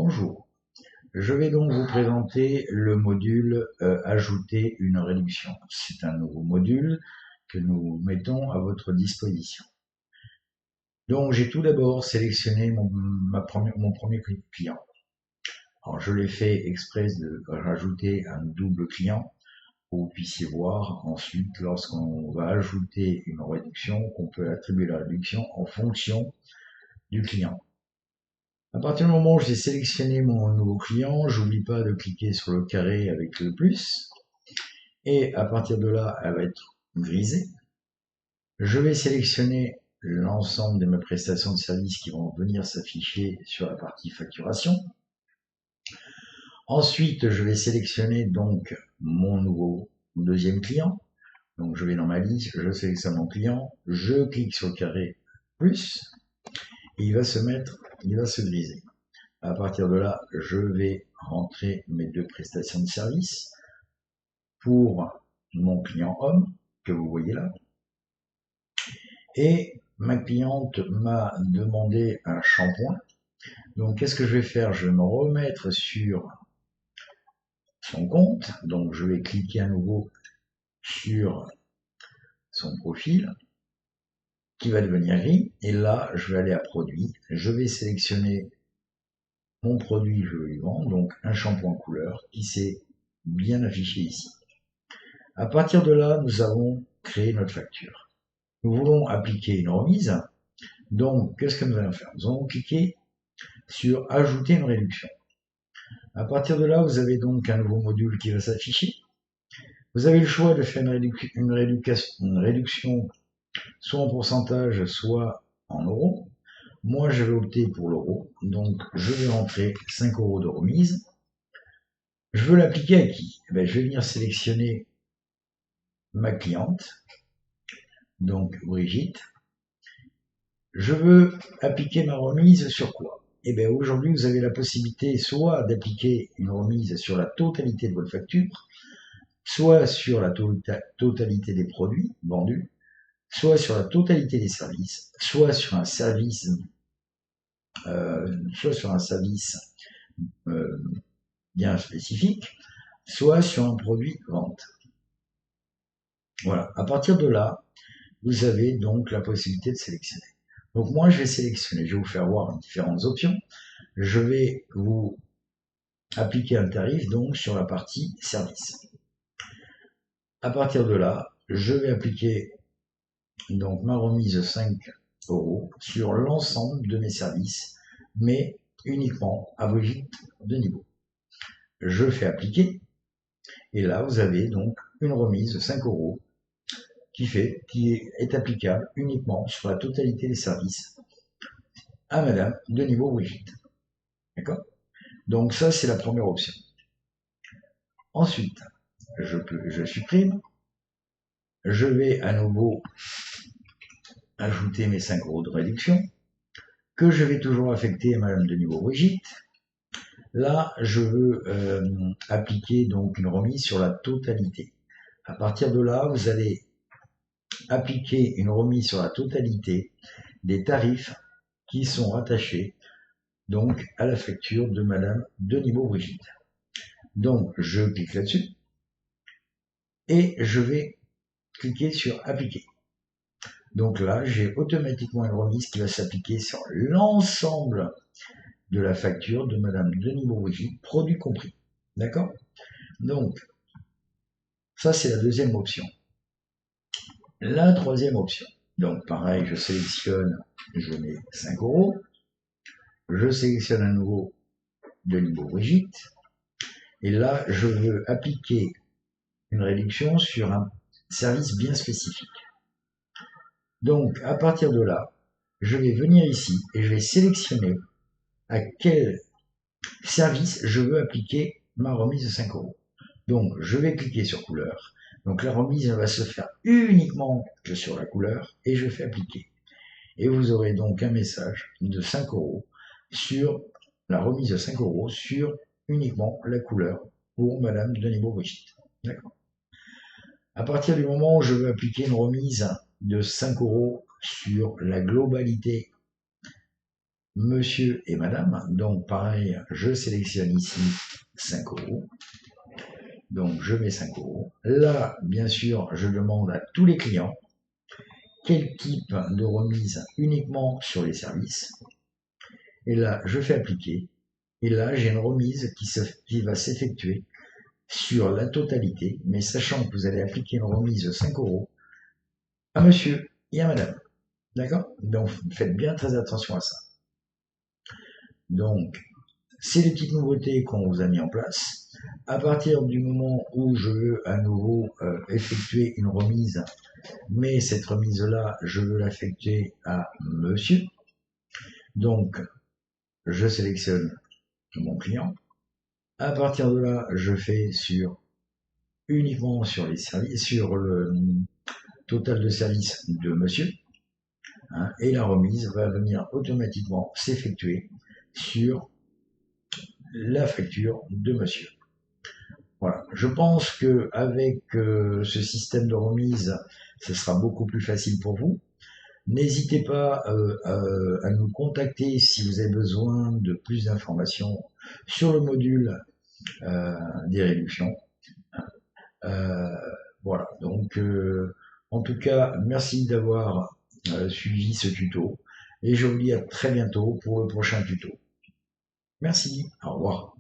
Bonjour, je vais donc vous présenter le module Ajouter une réduction. C'est un nouveau module que nous mettons à votre disposition. Donc j'ai tout d'abord sélectionné mon premier client. Alors je l'ai fait exprès de rajouter un double client pour que vous puissiez voir ensuite lorsqu'on va ajouter une réduction qu'on peut attribuer la réduction en fonction du client. À partir du moment où j'ai sélectionné mon nouveau client, j'oublie pas de cliquer sur le carré avec le plus. Et à partir de là, elle va être grisée. Je vais sélectionner l'ensemble de mes prestations de services qui vont venir s'afficher sur la partie facturation. Ensuite, je vais sélectionner donc mon deuxième client. Donc je vais dans ma liste, je sélectionne mon client, je clique sur le carré plus, et il va se griser. À partir de là, je vais rentrer mes deux prestations de service pour mon client homme, que vous voyez là. Et ma cliente m'a demandé un shampoing. Donc, qu'est-ce que je vais faire? Je vais me remettre sur son compte. Donc, je vais cliquer à nouveau sur son profil qui va devenir gris. Et là, je vais aller à produit. Je vais sélectionner mon produit que je lui vends, donc un shampoing couleur qui s'est bien affiché ici. À partir de là, nous avons créé notre facture. Nous voulons appliquer une remise. Donc, qu'est-ce que nous allons faire? Nous allons cliquer sur Ajouter une réduction. À partir de là, vous avez donc un nouveau module qui va s'afficher. Vous avez le choix de faire une réduction soit en pourcentage, soit en euros. Moi, je vais opter pour l'euro. Donc, je vais rentrer 5 € de remise. Je veux l'appliquer à qui? Je vais venir sélectionner ma cliente, donc Brigitte. Je veux appliquer ma remise sur quoi? Aujourd'hui, vous avez la possibilité soit d'appliquer une remise sur la totalité de votre facture, soit sur la totalité des produits vendus, soit sur la totalité des services, soit sur un service, bien spécifique, soit sur un produit vente. Voilà. À partir de là, vous avez donc la possibilité de sélectionner. Donc moi, je vais sélectionner, je vais vous faire voir différentes options. Je vais vous appliquer un tarif donc sur la partie service. À partir de là, je vais appliquer donc ma remise de 5 € sur l'ensemble de mes services, mais uniquement à Brigitte de niveau. Je fais appliquer, et là vous avez donc une remise de 5 € qui est applicable uniquement sur la totalité des services à Madame de niveau Brigitte. D'accord? Donc ça c'est la première option. Ensuite, je supprime. Je vais à nouveau ajouter mes 5 € de réduction que je vais toujours affecter à Madame de niveau Brigitte. Là, je veux appliquer donc une remise sur la totalité. À partir de là, vous allez appliquer une remise sur la totalité des tarifs qui sont rattachés donc à la facture de Madame de niveau Brigitte. Donc, je clique là-dessus et je vais cliquer sur appliquer. Donc là, j'ai automatiquement une remise qui va s'appliquer sur l'ensemble de la facture de Madame de niveau Brigitte, produit compris. D'accord? Donc, ça c'est la deuxième option. La troisième option. Donc pareil, je sélectionne, je mets 5 €. Je sélectionne à nouveau de niveau Brigitte. Et là, je veux appliquer une réduction sur un service bien spécifique. Donc, à partir de là, je vais venir ici et je vais sélectionner à quel service je veux appliquer ma remise de 5 €. Donc, je vais cliquer sur couleur. Donc, la remise va se faire uniquement sur la couleur et je fais appliquer. Et vous aurez donc un message de 5 € sur la remise de 5 € sur uniquement la couleur pour Madame de niveau Brigitte. D'accord. À partir du moment où je veux appliquer une remise de 5 € sur la globalité monsieur et madame. Donc pareil, je sélectionne ici 5 €. Donc je mets 5 €. Là, bien sûr, je demande à tous les clients quel type de remise uniquement sur les services. Et là, je fais appliquer. Et là, j'ai une remise qui va s'effectuer sur la totalité, mais sachant que vous allez appliquer une remise de 5 € à monsieur et à madame. D'accord? Donc, faites bien très attention à ça. Donc, c'est les petites nouveautés qu'on vous a mis en place. À partir du moment où je veux à nouveau effectuer une remise, mais cette remise-là, je veux l'affecter à monsieur. Donc, je sélectionne mon client. À partir de là, je fais uniquement sur les services, sur le total de service de monsieur. Et la remise va venir automatiquement s'effectuer sur la facture de monsieur. Voilà. Je pense que avec ce système de remise, ce sera beaucoup plus facile pour vous. N'hésitez pas à nous contacter si vous avez besoin de plus d'informations sur le module des réductions. Voilà. Donc, en tout cas, merci d'avoir suivi ce tuto et je vous dis à très bientôt pour le prochain tuto. Merci. Au revoir.